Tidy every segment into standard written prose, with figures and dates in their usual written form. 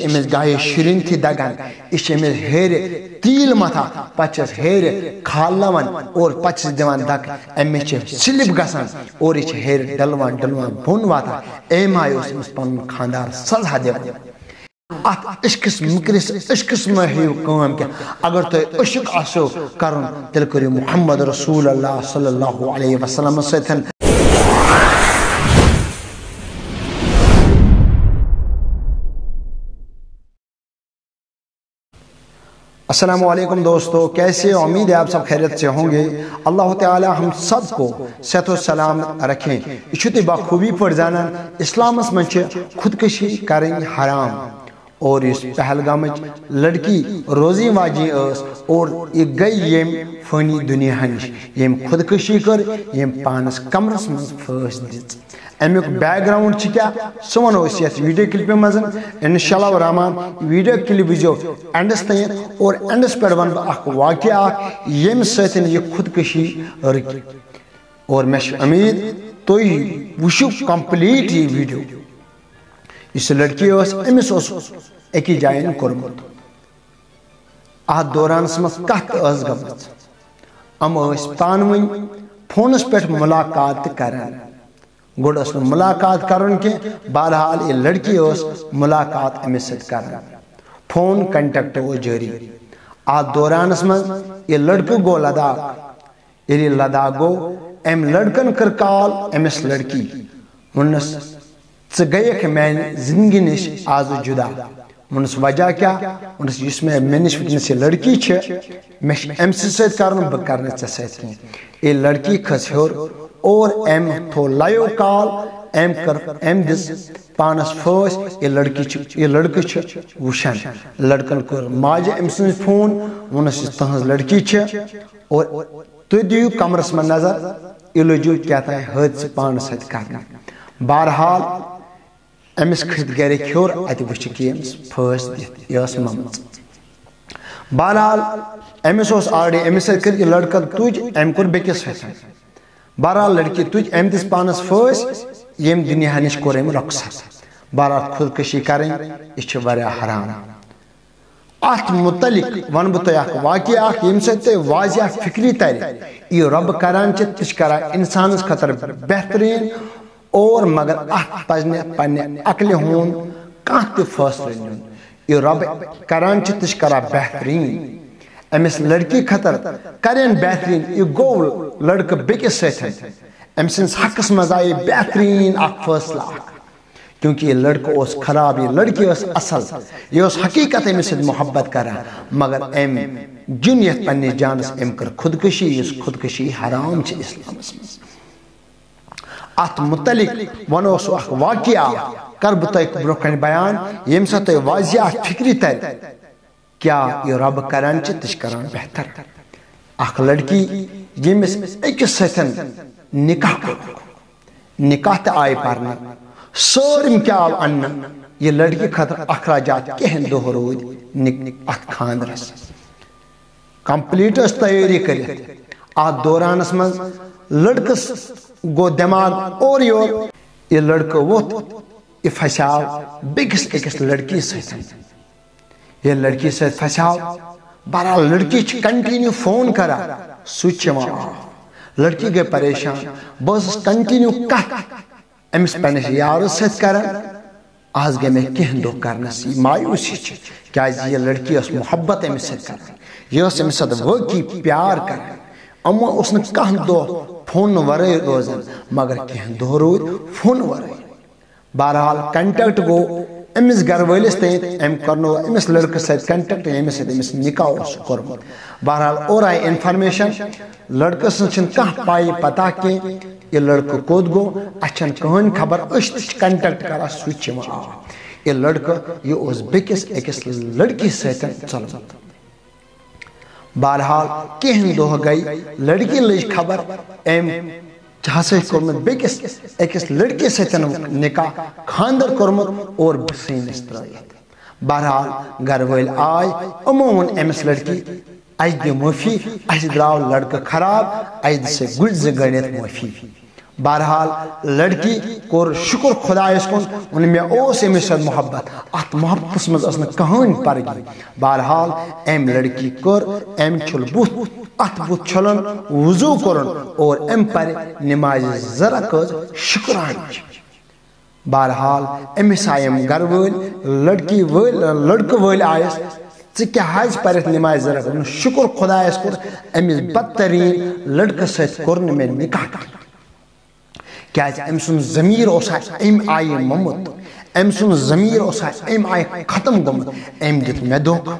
امس گایہ شرین تھی دگان اس امس ہیر تیل متھا پچھس ہیر کھالناون اور پچھس دیوان دگ امس سلپ گسان اور یہ ہیر ڈلوان ڈلوان بون واتا ایم آئی اس پن خاندار سزا دیوان ات عشقس مکرس عشقس میں ہیو کام کیا اگر تو عشق آسو کرن تیل کریو محمد رسول اللہ صلی اللہ علیہ وسلم سیتھن. السلام علیکم دوستو، کیسے؟ امید ہے آپ سب خیریت سے ہوں گے. اللہ تعالی ہم سب کو صحت و سلام رکھیں. یہ بخوبی پر زانان اسلامس من خودکشی کریں حرام اور اس پہلگام لڑکی روزی واجی اس اور یہ گئی یم فانی دنیا نش یم خودکشی کر یم پانس کمرس من پھس دِژ. امیک بیک گراؤنڈ کیا سہ ونو اس یتھ ویڈیو کلپ مز انشاءاللہ الرحمن. ویڈیو کلپ وچو اینڈس تین اور اینڈس پہ ون اخ واقعہ یم سۭتۍ یہ خودکشی رکی اور مے امید تھی وچھو کمپلیٹ یہ ویڈیو. اس لڑکی امس اکی جائن کورمت ات دوران مز کت گمت ام پان ون فونس پہ ملاقات کران. گوڑ اس ملاقات کرن کے بہرحال یہ لڑکی ملاقات امس ست کران فون کنٹیکٹ وہ جاری. ات دوران مز یہ لڑکہ گو لداخ. یعنی لداخ گو ام لڑکن کر کال امس لڑکی ونس ژٕ گیکھ میانہ زندگی نش آز جدا. ونس وجہ کیا؟ ونس اس مے نش ونس یہ لڑکی چھ مے امس ست کرن بہ کرنے ژے ست کین. یہ لڑکی کھس ہور اور ایم تھو لائیو کال ایم کر ایم دس پانس پھس. یہ لڑکہ چھ وشن لڑکن کر ماجہ ام سن فون ونس تہذ لڑکی چھ اور تھی دیو کمرس من نظر یہ لجو کیا تھا حادثہ پانس ست کرنا. بہرحال امس کھت گرک ہور ات وچ کہ امس پھس دت یہ ممت. بہرحال امس آلریڈی امس کر یہ لڑکہ تج ام کور بیکس ست. بہرحال لڑکی تج ام دس پانس پھس یم دنیا نش کور ام رخصت. بہرحال خودکشی کریں یہ واریاہ حرام. ات متعلق ون بہ تہ اخ واقعہ یم سۭتۍ واضح فکری تر یہ رب کران تہ کران انسانس خاطر بہترین اور مگر ات پزن پنہ عقل ہون کانٛہہ تہ فٲصلہٕ نیُن. یہ رب کران تہ کران بہترین. امس لڑکی خاطر کرن بہترین. یہ گو لڑکہ بیکس ستھن ام سنس حقس مز آئی بہترین اخ فیصلہ کیونکہ یہ لڑکہ اس خراب یہ لڑکی اس اصل یہ اس حقیقت امس محبت کران مگر ام جنیت پنہ جانس ام کر خودکشی. اس خودکشی حرام چھ اسلامس مز. ات متعلق ونو اخ واقعہ کر بہ تہ برو کن بیان یم سا تہ واضح فکری تر کیا یہ رب کران تہ کران بہتر. اخ لڑکی یمس اکس ستن نکاح نکاح تہ آئی پرن سورم کیا آو ان یہ لڑکی خاطر اخراجات کہن دہ رود ات خاندرس کمپلیٹ اس تیاری کرت. ات دورانس مز لڑکس گو دماغ اور یور یہ لڑکہ ووت یہ پھسیاو بیکس اکس لڑکی ستن. یہ لڑکی ست پھسیاو. بہرحال لڑکی کنٹینیو فون کرا سوچ لڑکی گئی پریشان. بس کنٹینیو کت امس پنس یار ست کران. آز گئی میں کہن دہ کرنس مایوسی کیا یہ لڑکی اس محبت امس ست کران یہ امس ست واقعی پیار کران. اما اس نے کہن دہ فون ورائے روزان مگر کہن دہ رود فون ورائے. بہرحال کنٹیکٹ گو امس گھر ولس تین ام کرنو امس لڑکہ ست کنٹیکٹ امس امس نکاح اس کورمت. بہرحال اور آئی انفارمیشن لڑکہ سن کانٛہہ پائی پتہ کی یہ لڑکہ کوت گو اچھن کہن خبر اس کنٹیکٹ کرا سوچ آ. یہ لڑکہ یہ اس بیکس اکس لڑکی ستن چلمت. بہرحال کہن دہ گئی لڑکی لج خبر ام ہسا کورمت بیکس اکس لڑکی ستن نکاح خاندر کورمت اور بسینس ترائیت. بہرحال گھر ول آئی امو ون امس لڑکی اس دی معافی اس دراو لڑکہ خراب اس دس گل ز گڑت معافی. بہرحال لڑکی کور شکر خدایس کن ان میں اوس امس سۭتۍ محبت ات محبتس مز ٲس نہٕ کٕہٕنۍ پرگی بہرحال ام لڑکی کور ام چھل بُتھ ات بُتھ چھلن وضو کرن اور ام پر نماز زٕ رکعت شکرانچ بہرحال امس آئی ام گر ول لڑکہ ول آیس ژٕ کیٛاہ حظ پرتھ نماز زٕ رکعت شکر خدایس کور امس بدترین لڑکہ سۭتۍ کوٚر نہٕ مےٚ نکاح کیٛازِ أمۍ سُنٛد ضمیٖر اوس أمۍ آیہِ موٚمُت أمۍ سُنٛد ضمیٖر اوس أمۍ آیہِ ختم گوٚمُت أمۍ دیُت مےٚ دھوکہ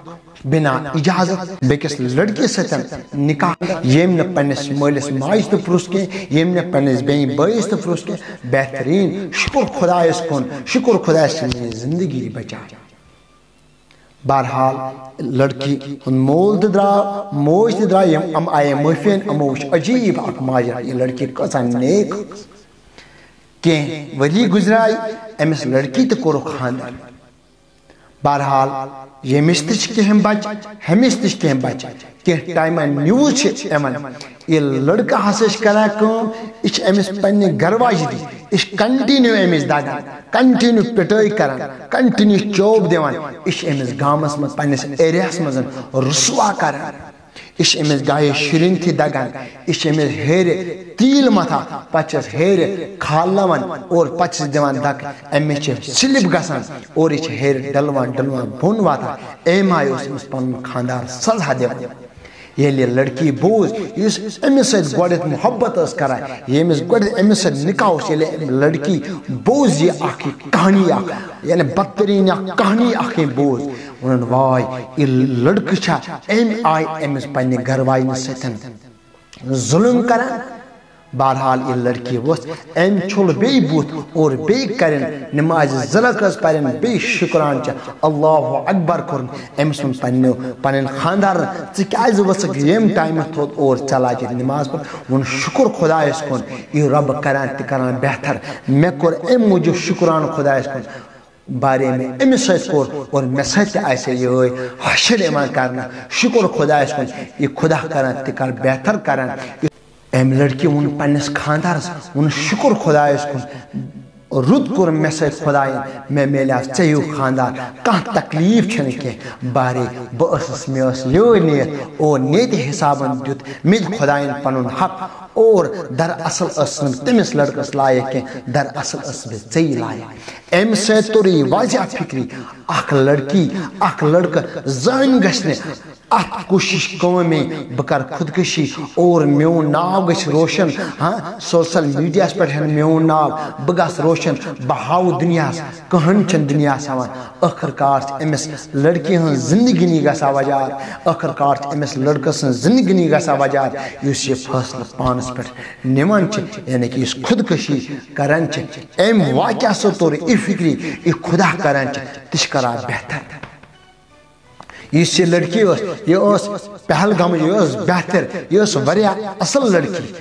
بنا اجازت بیٚکِس لڑکی سۭتۍ نکاح ییٚمۍ نہٕ پننس مٲلِس ماجہِ تہِ پرُژھ کینٛہہ ییٚمۍ نہٕ پننس بیٚنہِ بٲیِس تہِ پرُژھ کینٛہہ بہتریٖن شکر خدایس کُن شکر خدایس چھِ میٛٲنۍ زندگی بچاے بہرحال لڑکی ہُنٛد مول تہِ درٛاو موج تہِ درٛاے یِم آیے معٲفی یِمو وٕچھ عجیٖب اکھ ماجرا یہِ لڑکی کۭژاہ نیک کینٛہہ ؤری گُزرے أمِس لڑکی تہِ کوٚرُکھ خانٛدر بہرحال ییٚمِس تہِ چھِ کینٛہہ بچہِ ہُمِس تہِ چھِ کینٛہہ بچہِ کینٛہہ ٹایمہ نِوٕز چھِ یِوان یہِ لڑکہٕ ہسا چھِ کران کٲم یہِ چھِ أمِس پننہِ گرواجہِ دِتھ یہِ چھِ کنٹِنیو أمِس دگان کنٹِنیو پِٹٲے کران کنٹِنیو چوب دِوان یہِ چھِ أمِس گامس منٛز پننِس ایریاہس منٛز رسوا کران یہِ چھِ أمِس گایہِ شُرٮ۪ن تہِ دگان یہِ چھِ أمِس ہیرِ تیٖل متھان پتہٕ چھِس ہیرِ کھالناوان اور پتہٕ چھِس دِوان دکہٕ أمِس چھِ سِلپ گژھان اور یہِ چھِ ہیرِ ڈلوان ڈلوان بۄن واتان أمۍ آیہِ اوس أمِس پنُن خانٛدار سزا دِوان ییٚلہِ یہِ لڑکی بوٗز یُس أمِس سۭتۍ گۄڈٕنٮ۪تھ محبت ٲس کران ییٚمِس گۄڈٕنٮ۪تھ أمِس سۭتۍ نکاح اوس ییٚلہِ لڑکی بوٗز یہِ اکھ یہِ کہانی اکھ یعنی بدتریٖن اکھ کہانی اکھ أمۍ بوٗز ووٚنُن واے یہِ لڑکہٕ چھا أمۍ آیہِ أمِس پننہِ گرواجنہِ سۭتۍ ظُلم کران بہرحال یہ لڑکی ؤژھ أمۍ چھُل بیٚیہِ بُتھ اور بیٚیہِ کرن نماز زٕ رکعت پرن بیٚیہِ شُکران چھِ اللہ اکبر کوٚرُن أمِس ووٚن پنٕنۍ خانٛدارن ژٕ کیٛازِ ؤژھکھ ییٚمہِ ٹایمہٕ تھوٚد اور ژلاے ژےٚ نماز پٔر ووٚن شُکر خۄدایس کُن یہِ رۄبہٕ کران تہِ کران بہتر مےٚ کوٚر امہِ موٗجوٗب شُکران خۄدایس کُن بارے میں أمِس سۭتۍ کوٚر اور مےٚ سۭتۍ تہِ آسہِ یِہوٚے حشر یِوان کرنہٕ شُکر خۄدایس کُن یہِ خۄدا کران تہِ کر بہتر کران أمۍ لڑکی ووٚن پننِس خانٛدارس ووٚن شُکر خۄدایس کُن رُت کوٚر مےٚ سۭتۍ خۄداین مےٚ میلیو ژےٚ ہیوٗ خانٛدار کانٛہہ تکلیٖف چھنہٕ کینٛہہ بارے بہٕ ٲسٕس مےٚ ٲس یٲر نِیت اور نیتہِ حسابن دیُت مےٚ تہِ خۄداین پنُن حق اور دراصل ٲس نہٕ تٔمِس لڑکس لایق کینٛہہ دراصل ٲس مےٚ ژےٚ لایق امہِ سۭتۍ توٚر یہِ واضح فکری اکھ لڑکی اکھ لڑکہٕ زٕہٕنۍ گژھِ نہٕ اتھ کوٗشش کٲمے بہٕ کرٕ خودکشی اور میون ناو گژھِ روشن سوشل میڈیاہس پٮ۪ٹھ میون ناو بہٕ گژھٕ روشن بہٕ ہاوٕ دُنیاہس کٕہٕنۍ چھنہٕ دُنیاہس ہاوان ٲخر کار چھِ أمِس لڑکی ہٕنٛز زندگی نی گژھان وجار ٲخر کار چھِ أمِس لڑکہٕ سٕنٛز زندگی نی گژھان وجار یُس یہِ فٲصلہٕ پانس پٮ۪ٹھ نِوان چھِ یعنی کہِ یُس خودکشی کران چھِ امہِ واقعہ سۭتۍ توٚر یہِ فکری یہِ خۄدا کران چھِ تہِ چھِ کران بہتر یُس یہِ لڑکی ٲس یہِ ٲس پہلگامٕچ یہِ ٲس بہتر یہِ ٲس واریاہ اصل لڑکی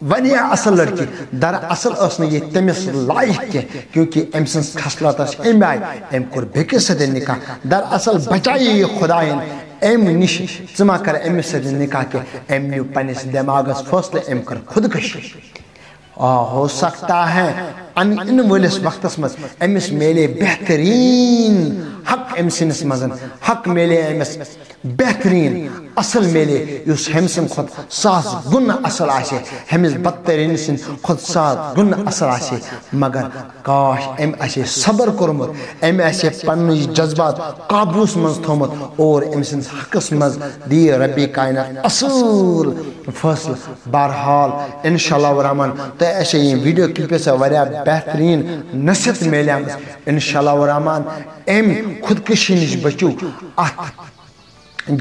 واریاہ اصل لڑکی دراصل ٲس نہٕ یہِ تٔمِس لایق کینٛہہ کیونکہِ أمۍ سٕنٛز خصلت ٲس امہِ آیہِ أمۍ کوٚر بیٚکِس سۭتۍ نکاح دراصل بچایے یہِ خۄداین امہِ نِش ژٕ ما کر أمِس سۭتۍ نکاح کینٛہہ أمۍ نیوٗ پننِس دٮ۪ماغس فٲصلہٕ أمۍ کٔر خودکشی ہو سکتا ہے ان وٲلِس وقتس منٛز أمِس میلے بہتریٖن حق أمۍ سٕنٛدِس منٛز حق میلے أمِس بہتریٖن اصل میلے یُس ہُمہِ سٕنٛدِ کھۄتہٕ ساس گُنہٕ اصل آسہِ ہُمِس بدتریٖن سٕنٛدِ کھۄتہٕ ساس گُنہٕ اصل آسہِ مگر کاش أمۍ آسہِ صبر کوٚرمُت أمۍ آسہِ پنُن یہِ جذبات قابوٗوس منٛز تھوٚمُت اور أمۍ سٕنٛدِس حقس منٛز دِیہِ ربِ کاینات اصل فٲصلہٕ بہرحال انشاء اللہ رحمان تۄہہِ آسہِ یہِ ویٖڈیو کلپہِ سۭتۍ واریاہ بہتریٖن نصیحت میلیمٕژ انشاء اللہ رحمان امہِ خودکشی نِش بٔچِو اتھ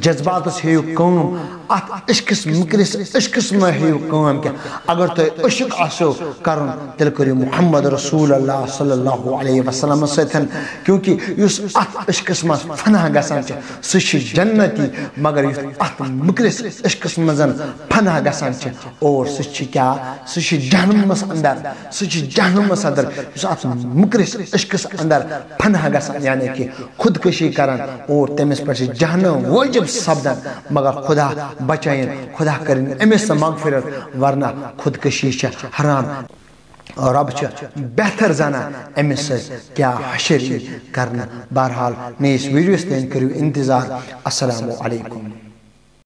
جذباتس ہیٚیِو کٲم اتھ عشقس مٔکرِس عشقس مہ ہیٚیِو کٲم کینٛہہ اگر تۄہہِ عشق آسیو کرُن تیٚلہِ کٔرِو محمد رسول اللہ صلی اللہ علیہ وسلمس سۭتۍ کیونکہِ یُس اتھ عشقس منٛز فنہ گژھان چھِ سُہ چھِ جنتی مگر یُس اتھ مٔکرِس عشقس منٛز فنہ گژھان چھِ اور سُہ چھِ کیٛاہ سُہ چھِ جہنمس انٛدر سُہ چھِ جہنمس انٛدر یُس اتھ مٔکرِس عشقس انٛدر فنہ گژھان یعنی کہِ خودکشی کران اور تٔمِس پٮ۪ٹھ چھِ جہنم وٲجب موجب سپدن مگر خدا بچائن خدا کرن امس مغفرت ورنہ خودکشی حرام رب بہتر زانا امس کیا حشر کرنا بہرحال نیس ویڈیوز تین کرو انتظار السلام علیکم